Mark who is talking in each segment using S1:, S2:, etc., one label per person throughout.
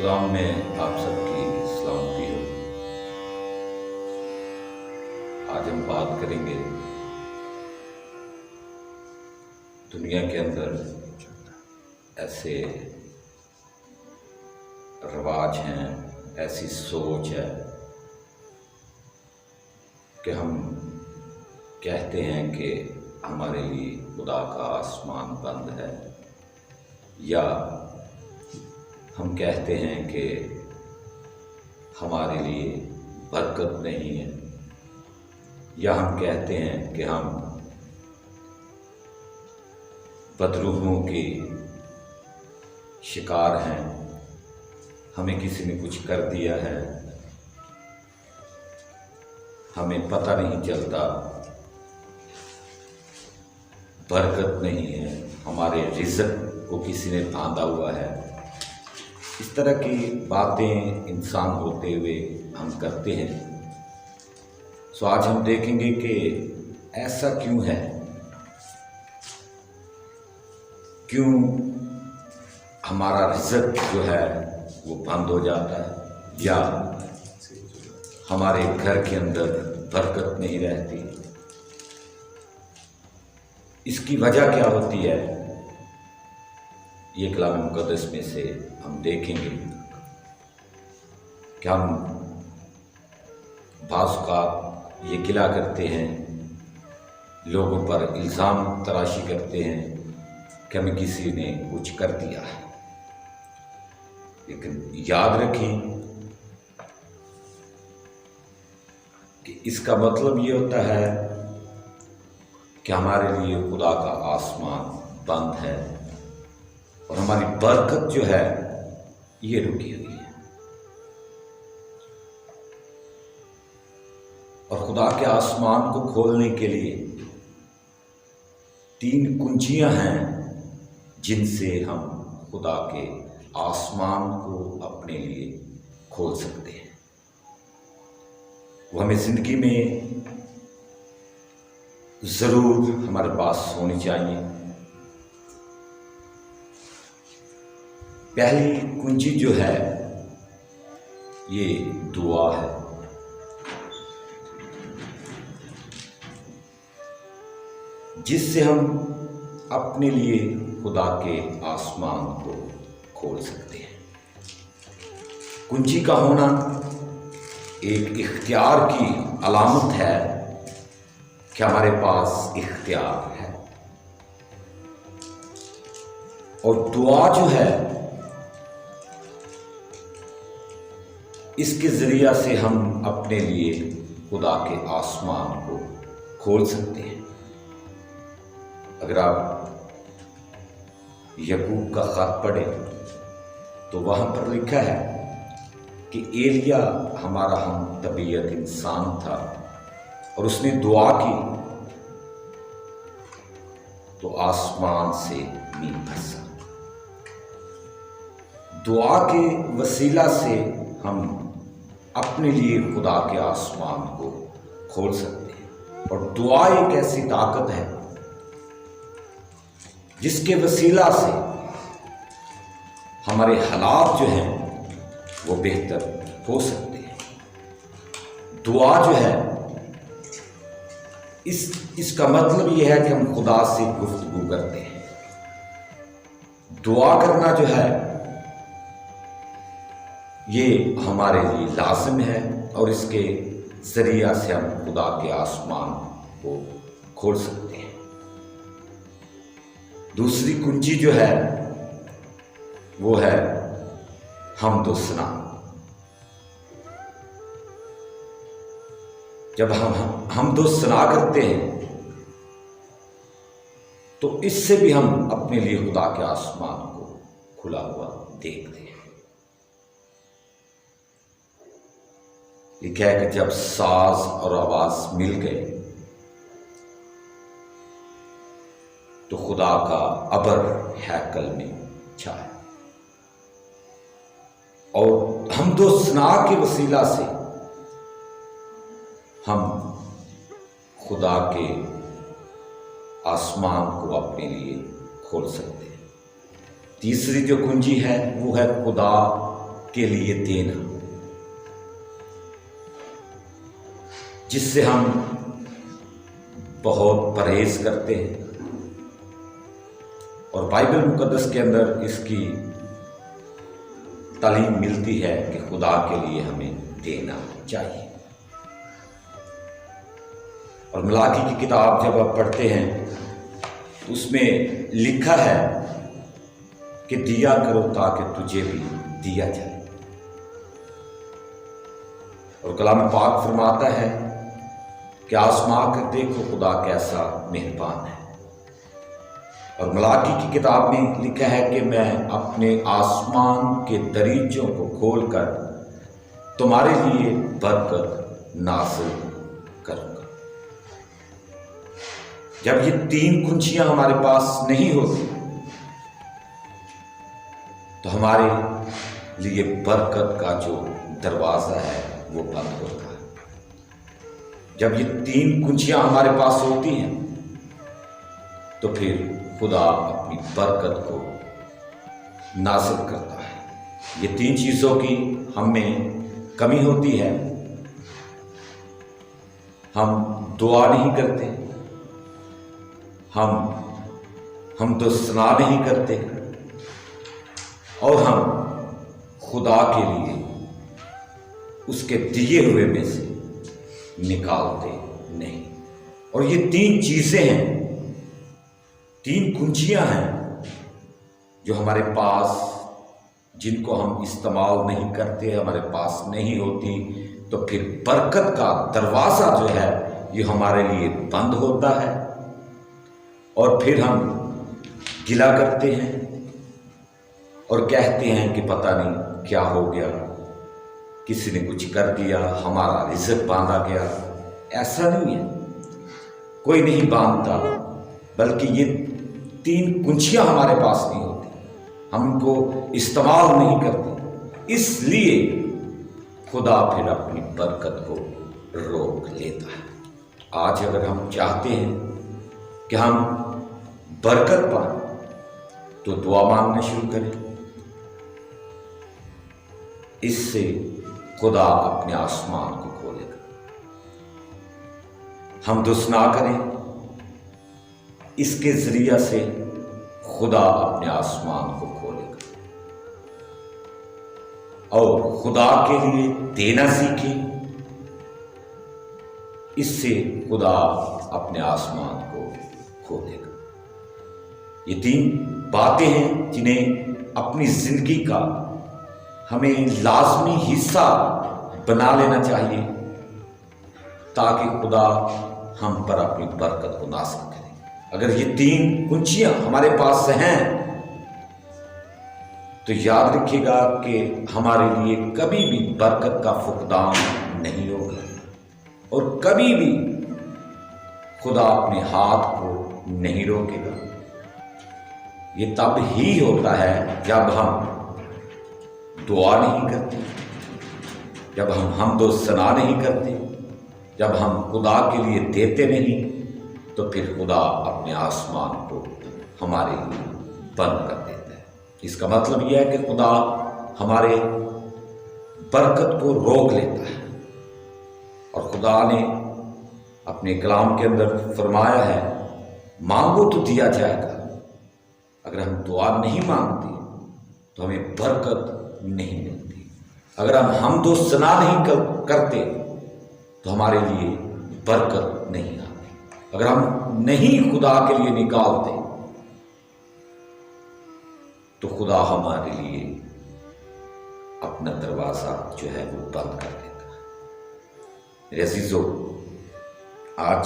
S1: Programme में आप सबकी सलामती हो। आज हम बात करेंगे दुनिया के अंदर ऐसे रवाज हैं, ऐसी सोच है कि हम कहते हैं कि हमारे लिए खुदा का आसमान बंद है, या हम कहते हैं कि हमारे लिए बरकत नहीं है, या हम कहते हैं कि हम बदरूहों के शिकार हैं, हमें किसी ने कुछ कर दिया है, हमें पता नहीं चलता, बरकत नहीं है, हमारे रिज़्क़ को किसी ने बांधा हुआ है। इस तरह की बातें इंसान होते हुए हम करते हैं। सो आज हम देखेंगे कि ऐसा क्यों है, क्यों हमारा रिज़्क़ जो है वो बंद हो जाता है, या हमारे घर के अंदर बरकत नहीं रहती। इसकी वजह क्या होती है, ये कलाम मुक़द्दस में से हम देखेंगे कि हम बाज़ का ये गिला करते हैं, लोगों पर इल्ज़ाम तराशी करते हैं कि हमें किसी ने कुछ कर दिया है। लेकिन याद रखें कि इसका मतलब ये होता है कि हमारे लिए खुदा का आसमान बंद है और हमारी बरकत जो है ये रुकी हुई है। और खुदा के आसमान को खोलने के लिए 3 कुंजियां हैं जिनसे हम खुदा के आसमान को अपने लिए खोल सकते हैं। वो हमें ज़िंदगी में ज़रूर हमारे पास होनी चाहिए। पहली कुंजी जो है ये दुआ है। जिससे हम अपने लिए खुदा के आसमान को खोल सकते हैं। कुंजी का होना एक इख्तियार की अलामत है कि हमारे पास इख्तियार है। और दुआ जो है इसके ज़रिया से हम अपने लिए खुदा के आसमान को खोल सकते हैं। अगर आप यकूब का ख़त पढ़ें तो वहाँ पर लिखा है कि एलिया हमारा हम तबीयत इंसान था और उसने दुआ की तो आसमान से नींव बरसा। दुआ के वसीला से हम अपने लिए खुदा के आसमान को खोल सकते हैं। और दुआ एक ऐसी ताकत है जिसके वसीला से हमारे हालात जो हैं वो बेहतर हो सकते हैं। दुआ जो है इसका मतलब ये है कि हम खुदा से गुफ्तगू करते हैं। दुआ करना जो है ये हमारे लिए लाज़िम है और इसके ज़रिया से हम खुदा के आसमान को खोल सकते हैं। दूसरी कुंजी जो है वो है हमद व सना। जब हम हमद व सना करते हैं तो इससे भी हम अपने लिए खुदा के आसमान को खुला हुआ देखते हैं। लिखा है कि जब साज और आवाज मिल गए तो खुदा का अबर हैकल में छाया। और हमद व सना के वसीला से हम खुदा के आसमान को अपने लिए खोल सकते हैं। तीसरी जो कुंजी है वो है खुदा के लिए देना, जिससे हम बहुत परहेज करते हैं, और बाइबल मुकद्दस के अंदर इसकी तालीम मिलती है कि खुदा के लिए हमें देना चाहिए। और मलाकी की किताब जब आप पढ़ते हैं तो उसमें लिखा है कि दिया करो ताकि तुझे भी दिया जाए। और कलाम पाक फरमाता है कि आसमां कर देखो खुदा कैसा मेहरबान है। और मलाकी की किताब में लिखा है कि मैं अपने आसमान के दरीचों को खोलकर तुम्हारे लिए बरकत नाज़िल करूंगा। जब ये 3 कुंजियां हमारे पास नहीं होती तो हमारे लिए बरकत का जो दरवाज़ा है वो बंद होता है। जब ये 3 कुंजियां हमारे पास होती हैं तो फिर खुदा अपनी बरकत को नाज़िल करता है। ये 3 चीज़ों की हमें कमी होती है। हम दुआ नहीं करते, हम दुआ नहीं करते, और हम खुदा के लिए उसके दिए हुए में से निकालते नहीं। और ये 3 चीज़ें हैं, 3 कुंजियां हैं जो हमारे पास, जिनको हम इस्तेमाल नहीं करते, हमारे पास नहीं होती, तो फिर बरकत का दरवाज़ा जो है ये हमारे लिए बंद होता है। और फिर हम गिला करते हैं और कहते हैं कि पता नहीं क्या हो गया, किसी ने कुछ कर दिया, हमारा रिज़्क बांधा गया। ऐसा नहीं है, कोई नहीं बांधता, बल्कि ये 3 कुंजियां हमारे पास नहीं होती, हम उनको इस्तेमाल नहीं करते, इसलिए खुदा फिर अपनी बरकत को रोक लेता है। आज अगर हम चाहते हैं कि हम बरकत पाएं तो दुआ मांगना शुरू करें, इससे खुदा अपने आसमान को खोलेगा। हम दुआ ना करें, इसके जरिया से खुदा अपने आसमान को खोलेगा। और खुदा के लिए देना सीखें, इससे खुदा अपने आसमान को खोलेगा। ये 3 बातें हैं जिन्हें अपनी जिंदगी का हमें लाजमी हिस्सा बना लेना चाहिए, ताकि खुदा हम पर अपनी बरकत को नाज़िल करे। अगर ये 3 कुंजियां हमारे पास हैं तो याद रखिएगा कि हमारे लिए कभी भी बरकत का फुकदान नहीं होगा, और कभी भी खुदा अपने हाथ को नहीं रोकेगा। ये तब ही होता है जब हम दुआ नहीं करते, जब हम हमद व सना नहीं करते, जब हम खुदा के लिए देते नहीं, तो फिर खुदा अपने आसमान को हमारे लिए बंद कर देता है। इसका मतलब यह है कि खुदा हमारे बरकत को रोक लेता है। और खुदा ने अपने कलाम के अंदर फरमाया है, मांगो तो दिया जाएगा। अगर हम दुआ नहीं मांगते तो हमें बरकत नहीं मिलती। अगर हम हमद व सना नहीं करते तो हमारे लिए बरकत नहीं आती। अगर हम नहीं खुदा के लिए निकालते तो खुदा हमारे लिए अपना दरवाज़ा जो है वो बंद कर देता है। मेरे अजीजों, आज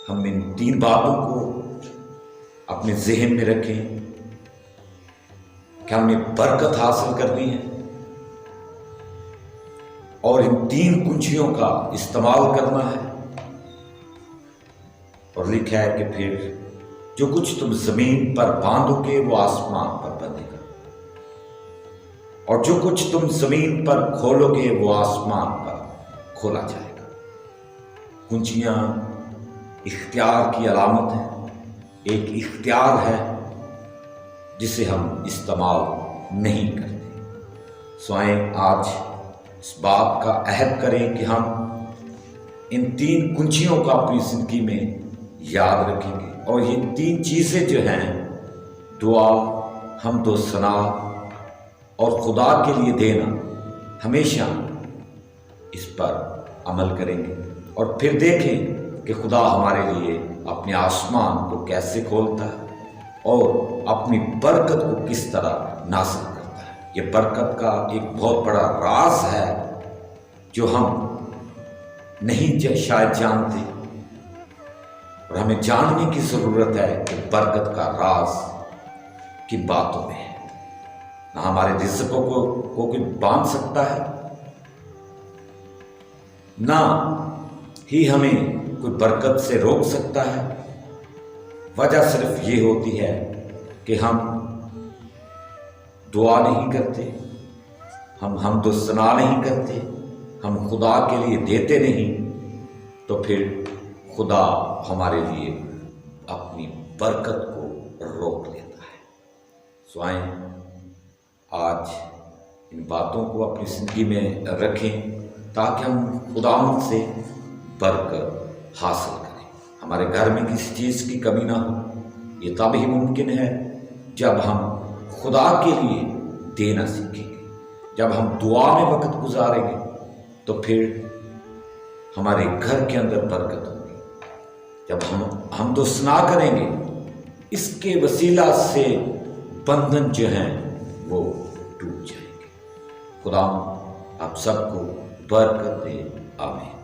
S1: हम इन 3 बातों को अपने ज़हन में रखें कि हमें बरकत हासिल करनी है और इन 3 कुंजियों का इस्तेमाल करना है। और लिखा है कि फिर जो कुछ तुम जमीन पर बांधोगे वो आसमान पर बंधेगा, और जो कुछ तुम जमीन पर खोलोगे वो आसमान पर खोला जाएगा। कुंजियां इख्तियार की अलामत है, एक इख्तियार है जिसे हम इस्तेमाल नहीं करते। آئیں آج اس بات کا عہد کریں کہ ہم ان 3 کنجیوں کا اپنی زندگی میں یاد رکھیں گے، اور یہ 3 چیزیں جو ہیں، دعا، حمد و ثنا اور خدا کے لیے دینا، ہمیشہ اس پر عمل کریں گے، اور پھر دیکھیں کہ خدا ہمارے لیے اپنے آسمان کو کیسے کھولتا ہے اور اپنی برکت کو کس طرح نازل کرتا ہے۔ یہ برکت کا ایک بہت بڑا راز ہے جو ہم نہیں شاید جانتے، اور ہمیں جاننے کی ضرورت ہے کہ برکت کا راز کن باتوں میں ہے۔ نہ ہمارے رزقوں کو کوئی باندھ سکتا ہے، نہ ہی ہمیں کوئی برکت سے روک سکتا ہے۔ وجہ صرف یہ ہوتی ہے کہ ہم دعا نہیں کرتے، ہم حمد و ثنا نہیں کرتے، ہم خدا کے لیے دیتے نہیں، تو پھر خدا ہمارے لیے اپنی برکت کو روک لیتا ہے۔ آئیں آج ان باتوں کو اپنی زندگی میں رکھیں تاکہ ہم خدا سے برکت حاصل کریں، ہمارے گھر میں کسی چیز کی کمی نہ ہو۔ یہ تب ہی ممکن ہے جب ہم خدا کے لیے دینا سیکھیں گے، جب ہم دعا میں وقت گزاریں گے تو پھر ہمارے گھر کے اندر برکت ہوگی۔ جب ہم حمد و ثنا کریں گے، اس کے وسیلہ سے بندھن جو ہیں وہ ٹوٹ جائیں گے۔ خدا آپ سب کو برکت دے، آمین۔